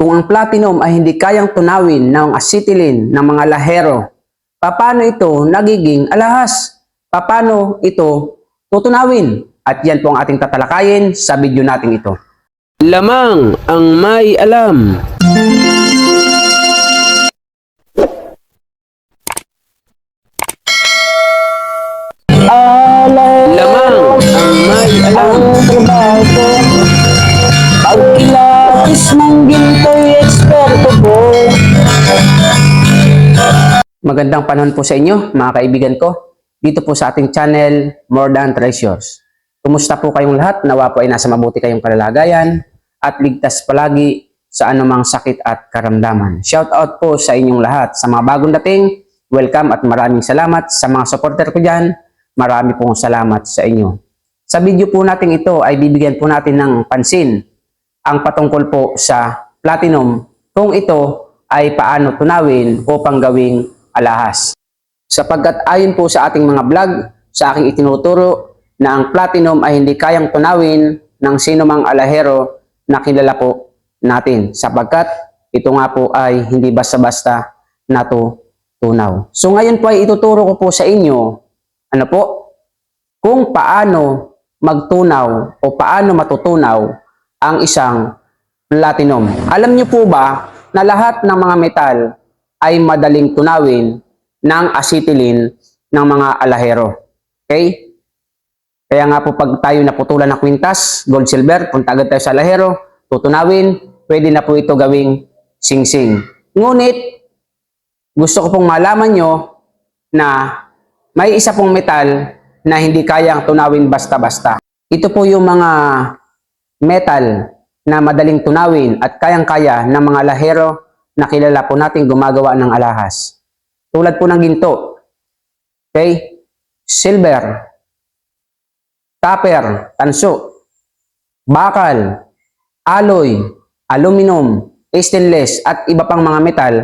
Kung ang platinum ay hindi kayang tunawin ng acetylene ng mga lahero, paano ito nagiging alahas? Paano ito tutunawin? At yan po ang ating tatalakayin sa video natin ito. Lamang ang may alam. Lamang ang may alam. Trabaho ko, pagkilapis ng ginto'y eksperto ko. Magandang panahon po sa inyo mga kaibigan ko. Dito po sa ating channel, More Than Treasures. Kumusta po kayong lahat? Nawa po ay nasa mabuti kayong kalagayan at ligtas palagi sa anumang sakit at karamdaman. Shout out po sa inyong lahat. Sa mga bagong dating, welcome at maraming salamat. Sa mga supporter ko dyan, marami pong salamat sa inyo. Sa video po natin ito ay bibigyan po natin ng pansin ang patungkol po sa platinum kung ito ay paano tunawin upang gawing alahas. Sapagkat ayon po sa ating mga vlog, sa aking itinuturo na ang platinum ay hindi kayang tunawin ng sino mang alahero na kilala po natin. Sapagkat ito nga po ay hindi basta-basta natutunaw. So ngayon po ay ituturo ko po sa inyo ano po, kung paano magtunaw o paano matutunaw ang isang platinum. Alam niyo po ba na lahat ng mga metal ay madaling tunawin ng acetylene ng mga alahero? Okay? Kaya nga po pag tayo naputulan ng kwintas, gold, silver, punta agad tayo sa alahero, tutunawin, pwede na po ito gawing singsing. Ngunit, gusto ko pong malaman nyo na may isa pong metal na hindi kayang tunawin basta-basta. Ito po yung mga metal na madaling tunawin at kayang-kaya ng mga lahero na kilala po natin gumagawa ng alahas. Tulad po ng ginto, okay? Silver, copper, tanso, bakal, alloy, aluminum, stainless at iba pang mga metal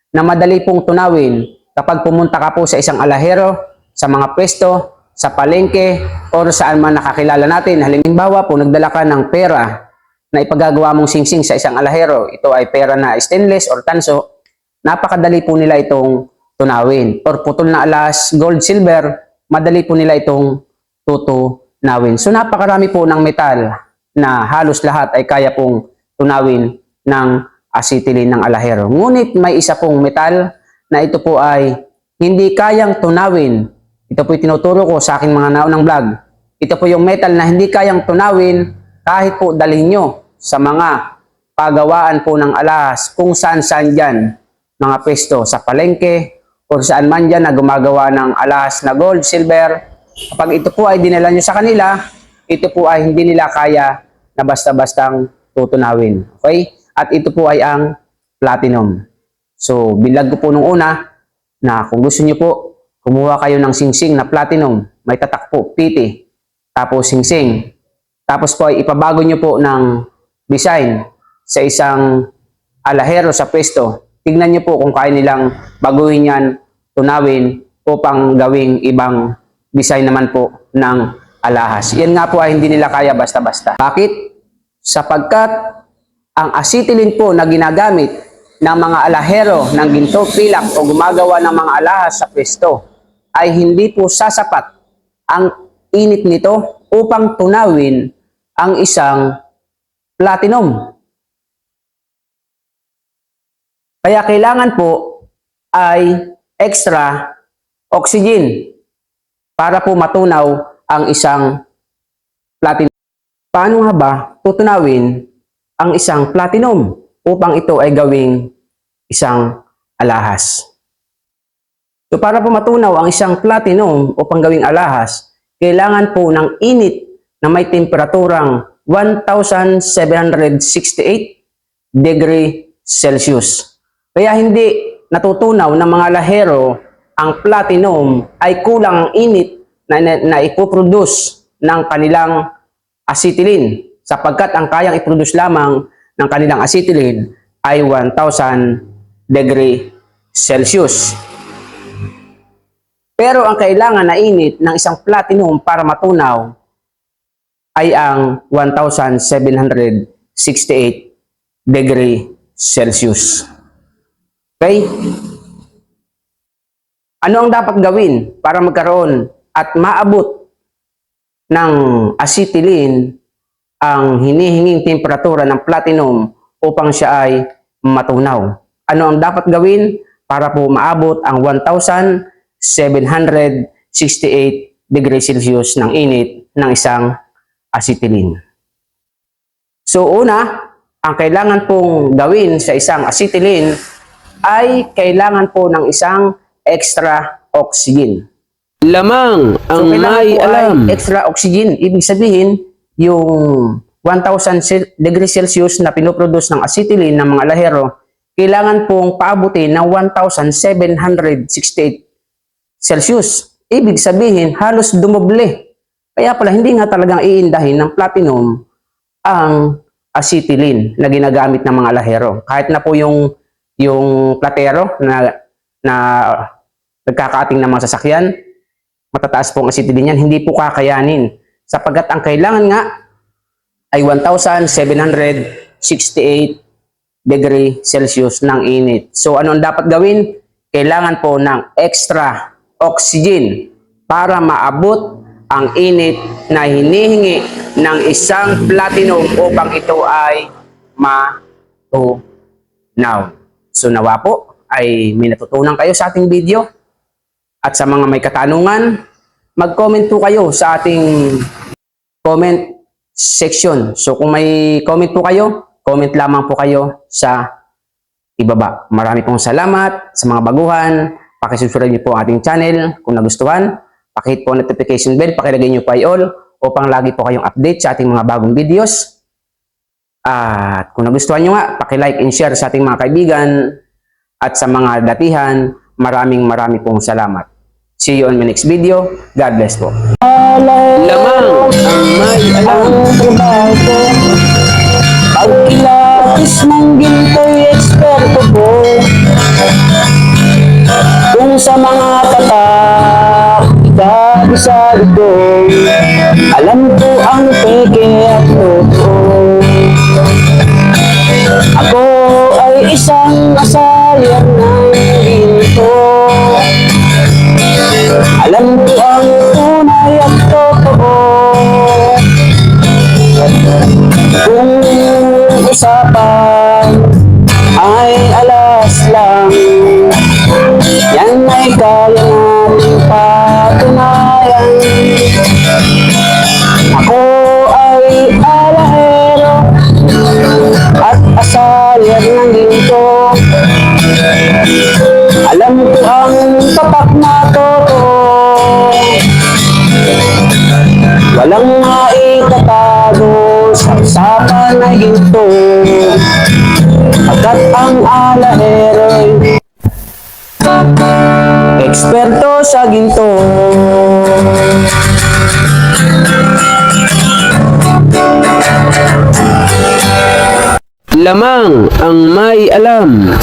na madali pong tunawin kapag pumunta ka po sa isang alahero, sa mga pwesto, sa palengke, o saan man nakakilala natin. Halimbawa po, nagdala ka ng pera na ipagagawa mong singsing sa isang alahero. Ito ay pera na stainless or tanso. Napakadali po nila itong tunawin. Or putol na alas, gold, silver, madali po nila itong tutunawin. So napakarami po ng metal na halos lahat ay kaya pong tunawin ng acetylene ng alahero. Ngunit may isa pong metal na ito po ay hindi kayang tunawin. Ito po tinuturo ko sa aking mga naunang vlog. Ito po yung metal na hindi kayang tunawin kahit po dalhin nyo sa mga pagawaan po ng alahas kung saan-saan dyan, mga pwesto sa palengke o saan man dyan na gumagawa ng alahas na gold, silver. Kapag ito po ay dinala nyo sa kanila, ito po ay hindi nila kaya na basta-bastang tutunawin. Okay? At ito po ay ang platinum. So, bilag ko po nung una na kung gusto nyo po, kumuha kayo ng singsing na platinum, may tatak po, PT, tapos singsing. Tapos po ay ipabago nyo po ng design sa isang alahero sa pwesto. Tignan nyo po kung kaya nilang baguhin yan, tunawin, upang gawing ibang design naman po ng alahas. Yan nga po ay hindi nila kaya basta-basta. Bakit? Sapagkat ang acetylene po na ginagamit ng mga alahero ng ginto, pilak o gumagawa ng mga alahas sa pwesto ay hindi po sasapat ang init nito upang tunawin ang isang platinum. Kaya kailangan po ay extra oxygen para po matunaw ang isang platinum. Paano nga ba tutunawin ang isang platinum upang ito ay gawing isang alahas? So para po matunaw ang isang platinum upang gawing alahas, kailangan po ng init na may temperaturang 1768 degree Celsius. Kaya hindi natutunaw ng mga lahero ang platinum ay kulang ang init na ipoproduce ng kanilang acetylene, sapagkat ang kayang iproduce lamang ng kanilang acetylene ay 1000 degree Celsius. Pero ang kailangan na init ng isang platinum para matunaw ay ang 1768 degree Celsius. Okay? Ano ang dapat gawin para magkaroon at maabot ng acetylene ang hinihinging temperatura ng platinum upang siya ay matunaw? Ano ang dapat gawin para po maabot ang 1,768 degrees Celsius ng init ng isang acetylene? So una, ang kailangan pong gawin sa isang acetylene ay kailangan po ng isang extra oxygen. Lamang ang kailangan may po ay alam. extra oxygen. Ibig sabihin, yung 1,000 degrees Celsius na pinoproduce ng acetylene ng mga alahero, kailangan pong paabutin ng 1,768 Celsius. Ibig sabihin, halos dumoble. Kaya pala, hindi nga talagang iindahin ng platinum ang acetylene na ginagamit ng mga alahero. Kahit na po yung platero na nagkakaating ng mga sasakyan, matataas po ang acetylene yan, hindi po kakayanin. Sapagkat ang kailangan nga ay 1,768 degree Celsius ng init. So ano ang dapat gawin? Kailangan po ng extra oxygen para maabot ang init na hinihingi ng isang platinum upang ito ay matunaw. So nawa po ay may natutunan kayo sa ating video. At sa mga may katanungan, mag-comment po kayo sa ating comment section. So kung may comment po kayo, comment lamang po kayo sa ibaba. Marami pong salamat sa mga baguhan. Pakisubscribe niyo po ang ating channel kung nagustuhan. Pakihit po ang notification bell, pakilagay niyo po ay all upang lagi po kayong update sa ating mga bagong videos. At kung nagustuhan niyo nga, pakilike and share sa ating mga kaibigan at sa mga datihan. Maraming pong salamat. See you on my next video. God bless po. Lamang ang may alam. Ang trabaho ko, pagkilatis ng ginto'y eksperto ko. Kung sa mga tatak, ikabisado ko, alam ko ang peke at totoo. Ako ay isang asalyan ng ginto. Alam ko ang tunay at totoo. Kung usapan ay alas lang, yan ay kaya nating patunayan. Ako ay alahero at asalyan ng ginto. Alam ko ang tapak na totoo. Walang maitatago sa usapan na ginto. Pagkat ang alahero'y eksperto sa ginto. Lamang ang may alam.